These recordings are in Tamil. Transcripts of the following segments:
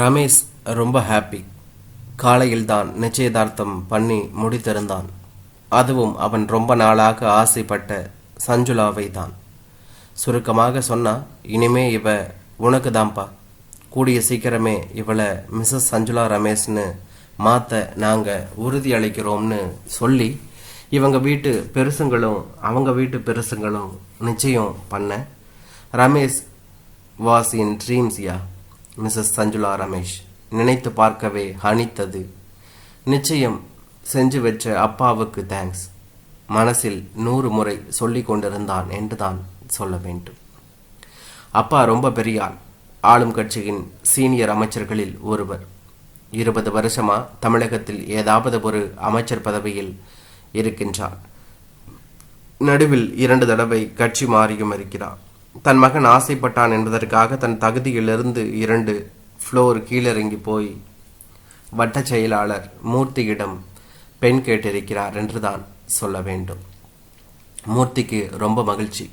ரமேஷ் ரொம்ப ஹாப்பி. காலையில்தான் நிச்சயதார்த்தம் பண்ணி முடித்திருந்தான். அதுவும் அவன் ரொம்ப நாளாக ஆசைப்பட்ட சஞ்சுளாவை தான். சுருக்கமாக சொன்னா, இனிமே இவ உனக்கு தான்ப்பா. கூடிய சீக்கிரமே இவளை மிஸ்ஸஸ் சஞ்சுளா ரமேஷ்னு மாற்ற நாங்கள் உறுதி அளிக்கிறோம்னு சொல்லி இவங்க வீட்டு பெருசுங்களும் அவங்க வீட்டு பெருசுங்களும் நிச்சயம் பண்ண. Ramesh was in dreams yeah. Mrs Sanjula Ramesh நினைத்து பார்க்கவே அனித்தது. நிச்சயம் செஞ்சு வச்ச அப்பாவுக்கு தேங்க்ஸ் மனசில் 100 முறை சொல்லி கொண்டிருந்தான் என்றுதான் சொல்ல வேண்டும். அப்பா ரொம்ப பெரிய ஆள். ஆளும் கட்சியின் சீனியர் அமைச்சர்களில் ஒருவர். 20 வருஷமா தமிழகத்தில் ஏதாவது ஒரு அமைச்சர் பதவியில் இருக்கின்றார். நடுவில் 2 தடவை கட்சி மாறியும் இருக்கிறார். தன் மகன் ஆசைப்பட்டான் என்பதற்காக தன் தகுதியிலிருந்து 2 ஃப்ளோர் கீழிறங்கி போய் வட்ட செயலாளர் மூர்த்தியிடம் பெண் கேட்டிருக்கிறார் என்றுதான் சொல்ல வேண்டும். மூர்த்திக்கு ரொம்ப மகிழ்ச்சி.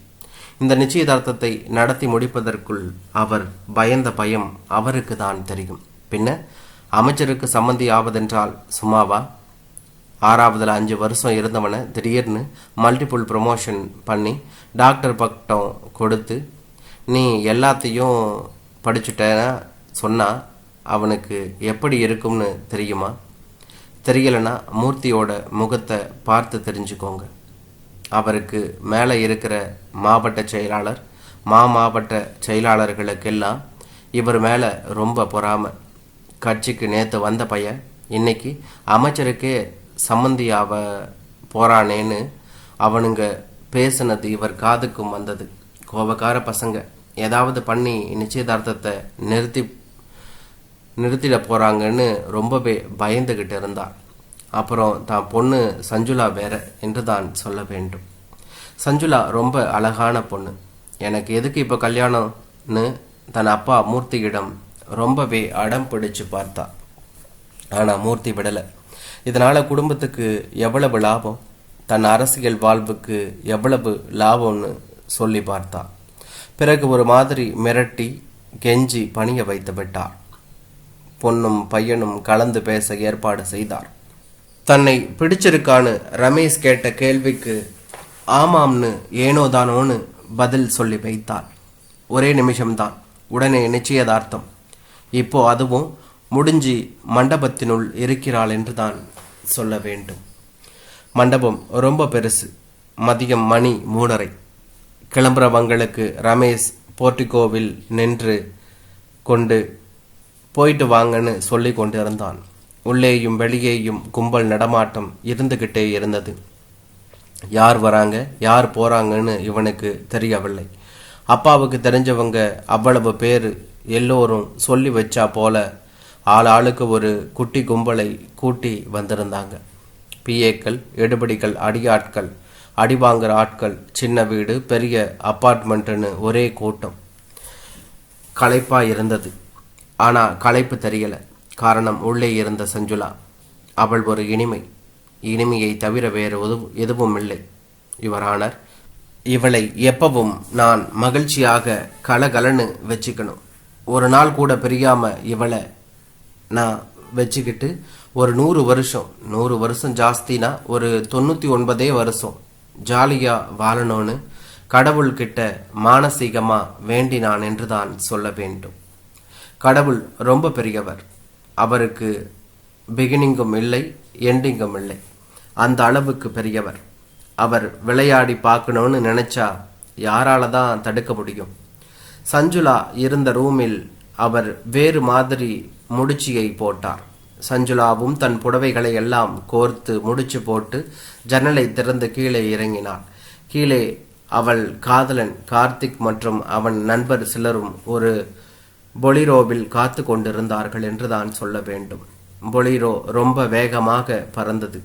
இந்த நிச்சயதார்த்தத்தை நடத்தி முடிப்பதற்குள் அவர் பயந்த பயம் அவருக்கு தான் தெரியும். பின்ன அமைச்சருக்கு சம்மந்தி ஆவதென்றால் சும்மாவா? 6வதுல 5 வருஷம் இருந்தவனை திடீர்னு மல்டிபிள் ப்ரொமோஷன் பண்ணி டாக்டர் பட்டம் கொடுத்து நீ எல்லாத்தையும் படிச்சுட்டேன்னா சொன்னால் அவனுக்கு எப்படி இருக்கும்னு தெரியுமா? தெரியலைன்னா மூர்த்தியோட முகத்தை பார்த்து தெரிஞ்சுக்கோங்க. அவருக்கு மேலே இருக்கிற மாவட்ட செயலாளர் மாவட்ட செயலாளர்களுக்கெல்லாம் இவர் மேலே ரொம்ப பொறாமை. கட்சிக்கு நேற்று வந்த பையன் இன்னைக்கு அமைச்சருக்கே சம்மந்தியாவ போறானேன்னு அவனுங்க பேசினது இவர் காதுக்கும் வந்தது. கோபக்கார பசங்க ஏதாவது பண்ணி நிச்சயதார்த்தத்தை நிறுத்திட போறாங்கன்னு ரொம்பவே பயந்துகிட்டு இருந்தார். அப்புறம் தான் பொண்ணு சஞ்சுளா வேற என்று தான் சொல்ல வேண்டும். சஞ்சுளா ரொம்ப அழகான பொண்ணு. எனக்கு எதுக்கு இப்போ கல்யாணம்னு தன் அப்பா மூர்த்தியிடம் ரொம்பவே அடம் பிடிச்சு பார்த்தா. ஆனால் மூர்த்தி விடலை. இதனால் குடும்பத்துக்கு எவ்வளவு லாபம், தன் அரசியல் வாழ்வுக்கு எவ்வளவு லாபம்னு சொல்லி பார்த்தா. பிறகு ஒரு மாதிரி மிரட்டி கெஞ்சி பணிய வைத்து விட்டார். பொண்ணும் பையனும் கலந்து பேச ஏற்பாடு செய்தார். தன்னை பிடிச்சிருக்கான்னு ரமேஷ் கேட்ட கேள்விக்கு ஆமாம்னு ஏனோதானோன்னு பதில் சொல்லி வைத்தார். ஒரே நிமிஷம்தான். உடனே நிச்சயதார்த்தம். இப்போ அதுவும் முடிஞ்சி மண்டபத்தினுள் இருக்கிறாள் என்று தான் சொல்ல வேண்டும். மண்டபம் ரொம்ப பெருசு. மதியம் மணி 3:30. கிளம்புறவங்களுக்கு ரமேஷ் போர்டிகோவில் நின்று கொண்டு போயிட்டு வாங்கன்னு சொல்லி கொண்டிருந்தான். உள்ளேயும் வெளியேயும் கும்பல் நடமாட்டம் இருந்துகிட்டே இருந்தது. யார் வராங்க யார் போறாங்கன்னு இவனுக்கு தெரியவில்லை. அப்பாவுக்கு தெரிஞ்சவங்க அவ்வளவு பேர் எல்லோரும் சொல்லி வச்சா போல ஆளுக்கு ஒரு குட்டி கும்பலை கூட்டி வந்திருந்தாங்க. பிஏக்கள், எடுபடிகள், அடியாட்கள், அடிவாங்குற ஆட்கள், சின்ன வீடு, பெரிய அப்பார்ட்மெண்ட்டுன்னு ஒரே கூட்டம். களைப்பா இருந்தது. ஆனால் களைப்பு தெரியல. காரணம் உள்ளே இருந்த சஞ்சுளா. அவள் ஒரு இனிமையை தவிர வேறு எதுவும் இல்லை. யுவரானர், இவளை எப்பவும் நான் மகிழ்ச்சியாக கலகலன்னு வச்சுக்கணும். ஒரு நாள் கூட பிரியாம இவளை நான் வச்சுக்கிட்டு ஒரு 100 வருஷம் ஜாஸ்தினா ஒரு 99 வருஷம் ஜாலியா வாழணும்னு கடவுள்கிட்ட மானசீகமா வேண்டினான் என்று தான் சொல்ல வேண்டும். கடவுள் ரொம்ப பெரியவர். அவருக்கு பிகினிங்கும் இல்லை எண்டிங்கும் இல்லை. அந்த அளவுக்கு பெரியவர். அவர் விளையாடி பார்க்கணும்னு நினைச்சா யாரால தான் தடுக்க முடியும்? சஞ்சுளா இருந்த ரூமில் அவர் வேறு மாதிரி முடிச்சியை போட்டார். சஞ்சுளாவும் தன் புடவைகளை எல்லாம் கோர்த்து முடிச்சு போட்டு ஜன்னலை திறந்து கீழே இறங்கினார். கீழே அவள் காதலன் கார்த்திக் மற்றும் அவன் நண்பர் சிலரும் ஒரு பொலிரோவில் காத்து கொண்டிருந்தார்கள் என்றுதான் சொல்ல வேண்டும். பொலிரோ ரொம்ப வேகமாக பறந்தது.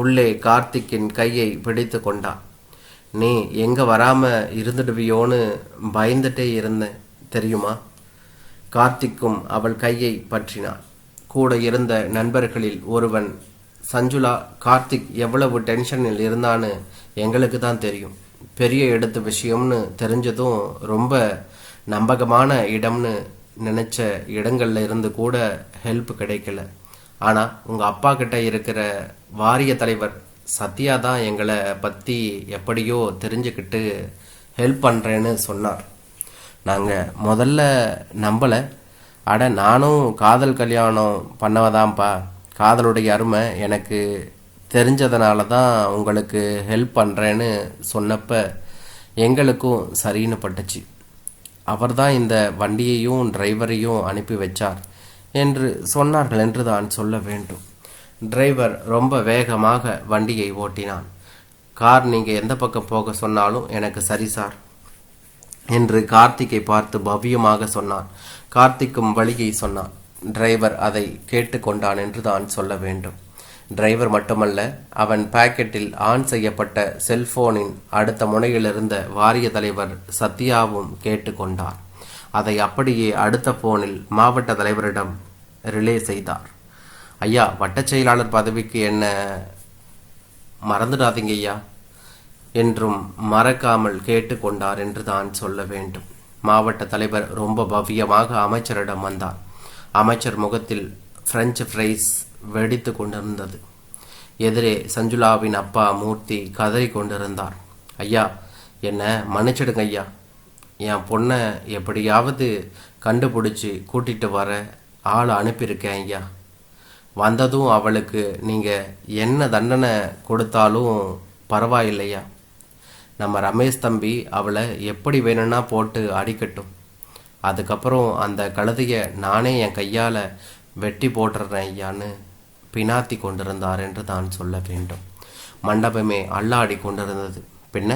உள்ளே கார்த்திக்கின் கையை பிடித்து கொண்டான். நீ எங்க வராம இருந்துடுவியோன்னு பயந்துட்டே இருந்தேன் தெரியுமா? கார்த்திக்கும் அவள் கையை பற்றினான். கூட இருந்த நண்பர்களில் ஒருவன், சஞ்சுளா கார்த்திக் எவ்வளவு டென்ஷனில் இருந்தான்னு எங்களுக்கு தான் தெரியும். பெரிய இடத்து விஷயம்னு தெரிஞ்சதும் ரொம்ப நம்பகமான இடம்னு நினச்ச இடங்கள்ல இருந்து கூட ஹெல்ப் கிடைக்கல. ஆனால் உங்கள் அப்பா கிட்ட இருக்கிற வாரிய தலைவர் சத்யா தான் எங்களை பற்றி எப்படியோ தெரிஞ்சுக்கிட்டு ஹெல்ப் பண்ணுறேன்னு சொன்னார். நாங்கள் முதல்ல நம்பலை. அட, நானும் காதல் கல்யாணம் பண்ணவதான்ப்பா. காதலுடைய அருமை எனக்கு தெரிஞ்சதுனால தான் உங்களுக்கு ஹெல்ப் பண்ணுறேன்னு சொன்னப்ப எங்களுக்கும் சரின்னு பட்டுச்சு. அவர் தான் இந்த வண்டியையும் டிரைவரையும் அனுப்பி வச்சார் என்று சொன்னார்கள் என்று தான் சொல்ல வேண்டும். டிரைவர் ரொம்ப வேகமாக வண்டியை ஓட்டினான். கார் நீங்கள் எந்த பக்கம் போக சொன்னாலும் எனக்கு சரி சார் என்று கார்த்திக்கை பார்த்து பவ்யமாக சொன்னான். கார்த்திக்கும் வழியை சொன்னான். டிரைவர் அதை கேட்டுக்கொண்டான் என்று தான் சொல்ல வேண்டும். டிரைவர் மட்டுமல்ல, அவன் பாக்கெட்டில் ஆன் செய்யப்பட்ட செல்போனின் அடுத்த முனையில் இருந்த வாரிய தலைவர் சத்யாவும் கேட்டுக்கொண்டார். அதை அப்படியே அடுத்த போனில் மாவட்ட தலைவரிடம் ரிலே செய்தார். ஐயா, வட்டச் செயலாளர் பதவிக்கு என்ன மறந்துடாதீங்க ஐயா என்றும் மறக்காமல் கேட்டுக்கொண்டார் என்று தான் சொல்ல வேண்டும். மாவட்ட தலைவர் ரொம்ப பவ்யமாக அமைச்சரிடம் வந்தார். அமைச்சர் முகத்தில் பிரெஞ்சு ஃப்ரைஸ் வெடித்து கொண்டிருந்தது. எதிரே சஞ்சுலாவின் அப்பா மூர்த்தி கதறி கொண்டிருந்தார். ஐயா, என்ன மன்னிச்சிடுங்க ஐயா. என் பொண்ணை எப்படியாவது கண்டுபிடிச்சி கூட்டிட்டு வர ஆள் அனுப்பியிருக்கேன் ஐயா. வந்ததும் அவளுக்கு நீங்கள் என்ன தண்டனை கொடுத்தாலும் பரவாயில்லையா. நம்ம ரமேஷ் தம்பி அவளை எப்படி வேணும்னா போட்டு அடிக்கட்டும். அதுக்கப்புறம் அந்த கழுதையை நானே என் கையால் வெட்டி போட்டுறேன் ஐயான்னு பினாத்தி கொண்டிருந்தார் என்று தான் சொல்ல வேண்டும். மண்டபமே அல்லாடி கொண்டிருந்தது. பின்ன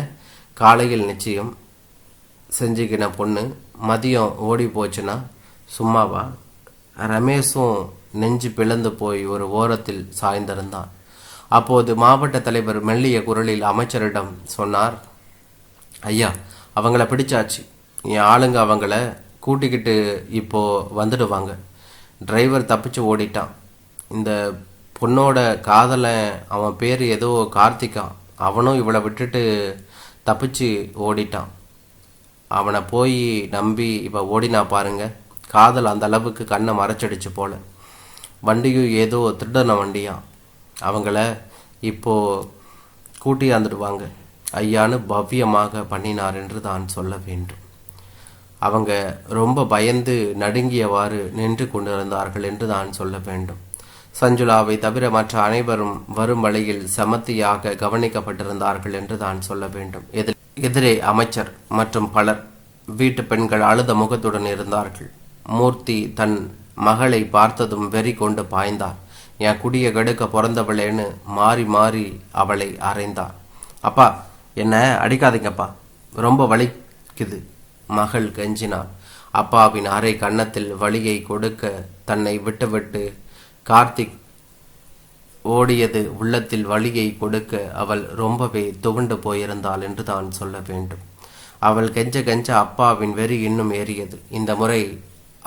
காலையில் நிச்சயம் செஞ்சுக்கின பொண்ணு மதியம் ஓடி போச்சுன்னா சும்மாவா? ரமேஷும் நெஞ்சு பிளந்து போய் ஒரு ஓரத்தில் சாய்ந்திருந்தான். அப்போது மாவட்ட தலைவர் மெல்லிய குரலில் அமைச்சரிடம் சொன்னார். ஐயா, அவங்கள பிடிச்சாச்சு. என் ஆளுங்க அவங்கள கூட்டிக்கிட்டு இப்போ வந்துடுவாங்க. டிரைவர் தப்பிச்சு ஓடிட்டான். இந்த பொண்ணோட காதலன், அவன் பேர் ஏதோ கார்த்திகா, அவனும் இவளை விட்டுட்டு தப்பிச்சு ஓடிட்டான். அவனை போய் நம்பி இவ ஓடினா பாருங்க. காதல் அந்த அளவுக்கு கண்ணை மறைச்சிடுச்சு போல. வண்டியும் ஏதோ திருடன வண்டியான். அவங்கள இப்போ கூட்டியாந்துடுவாங்க ஐயான்னு பவ்யமாக பண்ணினார் என்று தான் சொல்ல வேண்டும். அவங்க ரொம்ப பயந்து நடுங்கியவாறு நின்று கொண்டிருந்தார்கள் என்று தான் சொல்ல வேண்டும். சஞ்சுலாவை தவிர மற்ற அனைவரும் வரும் வழியில் சமத்தியாக கவனிக்கப்பட்டிருந்தார்கள் என்று தான் சொல்ல வேண்டும். எதிரே அமைச்சர் மற்றும் பலர் வீட்டு பெண்கள் அழுத முகத்துடன் இருந்தார்கள். மூர்த்தி தன் மகளை பார்த்ததும் வெறி கொண்டு பாய்ந்தார். என் குடிய கெடுக்க பிறந்தவளேன்னு மாறி மாறி அவளை அறைந்தார். அப்பா, என்ன அடிக்காதீங்கப்பா, ரொம்ப வலிக்குது மகள் கெஞ்சினார். அப்பாவின் அரை கன்னத்தில் வலியை கொடுக்க தன்னை விட்டுவிட்டு கார்த்திக் ஓடியது உள்ளத்தில் வலியை கொடுக்க அவள் ரொம்பவே துவண்டு போயிருந்தாள் என்று தான் சொல்ல வேண்டும். அவள் கெஞ்ச கெஞ்ச அப்பாவின் வெறி இன்னும் ஏறியது. இந்த முறை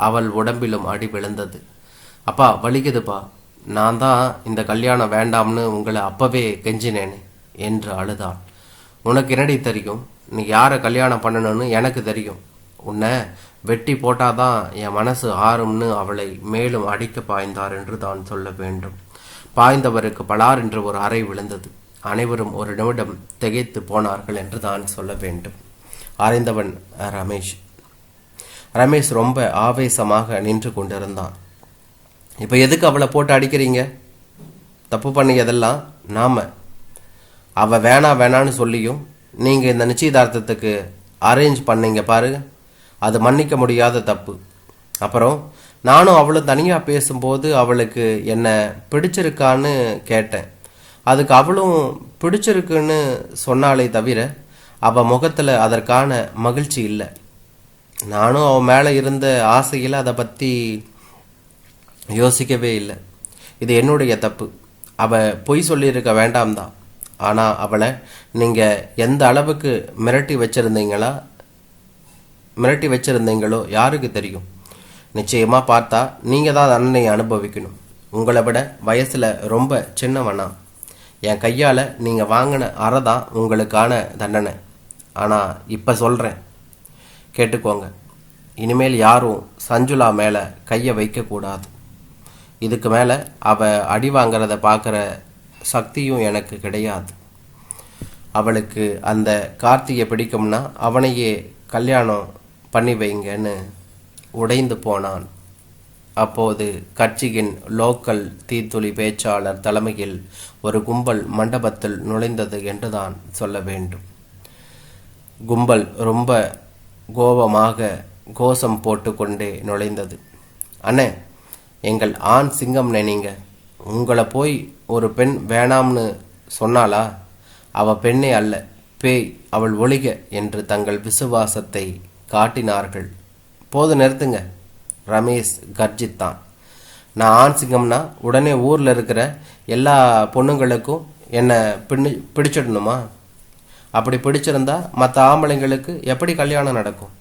அவள் உடம்பிலும் அடி விழுந்தது. அப்பா, வலிக்குதுப்பா, நான் தான் இந்த கல்யாணம் வேண்டாம்னு உங்களை அப்பவே கெஞ்சினேன் என்று அழுதாள். உனக்கு என்னடி தெரியும்? நீ யாரை கல்யாணம் பண்ணணும்னு எனக்கு தெரியும். உன்னை வெட்டி போட்டாதான் என் மனசு ஆறும்னு அவளை மேலும் அடிக்க பாய்ந்தார் என்று தான் சொல்ல வேண்டும். பாய்ந்தவருக்கு பலார் என்று ஒரு அறை விழுந்தது. அனைவரும் ஒரு நிமிடம் திகைத்து போனார்கள் என்று தான் சொல்ல வேண்டும். அறைந்தவன் ரமேஷ். ரமேஷ் ரொம்ப ஆவேசமாக நின்று கொண்டிருந்தான். இப்போ எதுக்கு அவளை போட்டு அடிக்கிறீங்க? தப்பு பண்ணியதெல்லாம் நாம. அவ வேணான்னு சொல்லியும் நீங்கள் இந்த நிச்சயதார்த்தத்துக்கு அரேஞ்ச் பண்ணீங்க பாரு, அது மன்னிக்க முடியாத தப்பு. அப்புறம் நானும் அவளும் தனியாக பேசும்போது அவளுக்கு என்ன பிடிச்சிருக்கான்னு கேட்டேன். அதுக்கு அவளும் பிடிச்சிருக்குன்னு சொன்னாலே தவிர அவள் முகத்தில் அதற்கான மகிழ்ச்சி இல்லை. நானும் அவன் மேலே இருந்த ஆசையில் அதை பற்றி யோசிக்கவே இல்லை. இது என்னுடைய தப்பு. அவள் பொய் சொல்லியிருக்க வேண்டாம் தான். ஆனால் அவளை நீங்கள் எந்த அளவுக்கு மிரட்டி வச்சிருந்தீங்களோ யாருக்கு தெரியும். நிச்சயமாக பார்த்தா நீங்கள் தான் தண்டனையை அனுபவிக்கணும். உங்களை விட வயசில் ரொம்ப சின்னவனா. என் கையால் நீங்கள் வாங்கின அறை தான் உங்களுக்கான தண்டனை. ஆனால் இப்போ சொல்கிறேன், கேட்டுக்கோங்க. இனிமேல் யாரும் சஞ்சுளா மேலே கையை வைக்கக்கூடாது. இதுக்கு மேலே அவள் அடி வாங்கிறத பார்க்குற சக்தியும் எனக்கு கிடையாது. அவளுக்கு அந்த கார்த்திகை பிடிக்கும்னா அவனையே கல்யாணம் பண்ணி வைங்கன்னு உடைந்து போனான். அப்போது கட்சியின் லோக்கல் தீத்துளி பேச்சாளர் தலைமையில் ஒரு கும்பல் மண்டபத்தில் நுழைந்தது என்றுதான் சொல்ல வேண்டும். கும்பல் ரொம்ப கோபமாக கோஷம் போட்டுக்கொண்டே நுழைந்தது. அண்ணே, எங்கள் ஆண் சிங்கம்னே நீங்கள். உங்களை போய் ஒரு பெண் வேணாம்னு சொன்னாலா? அவள் பெண்ணே அல்ல, பேய், அவள் ஒழிக என்று தங்கள் விசுவாசத்தை காட்டினார்கள். போது நிறுத்துங்க, ரமேஷ் கர்ஜித்தான். நான் ஆண் சிங்கம்னா உடனே ஊரில் இருக்கிற எல்லா பொண்ணுங்களுக்கும் என்னை பிடிச்சிடணுமா? அப்படி பிடிச்சிருந்தா மற்ற ஆம்பளைங்களுக்கு எப்படி கல்யாணம் நடக்கும்?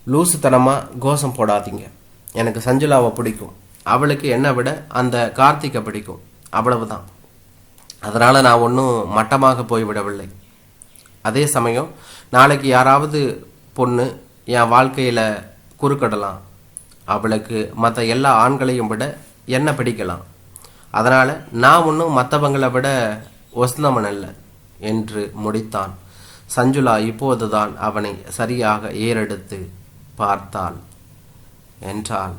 லூசுத்தனமாக கோஷம் போடாதீங்க. எனக்கு சஞ்சுளாவை பிடிக்கும். அவளுக்கு என்னை விட அந்த கார்த்திகை பிடிக்கும், அவ்வளவுதான். அதனால் நான் ஒன்றும் மட்டமாக போய்விடவில்லை. அதே சமயம் நாளைக்கு யாராவது பொண்ணு என் வாழ்க்கையில் குறுக்கிடலாம். அவளுக்கு மற்ற எல்லா ஆண்களையும் விட என்ன பிடிக்கலாம். அதனால் நான் ஒன்றும் மற்றவங்களை விட ஒஸ்னமன் அல்ல என்று முடித்தான். சஞ்சுளா இப்போதுதான் அவனை சரியாக ஏறெடுத்து பார்த்தாள். என்றான்.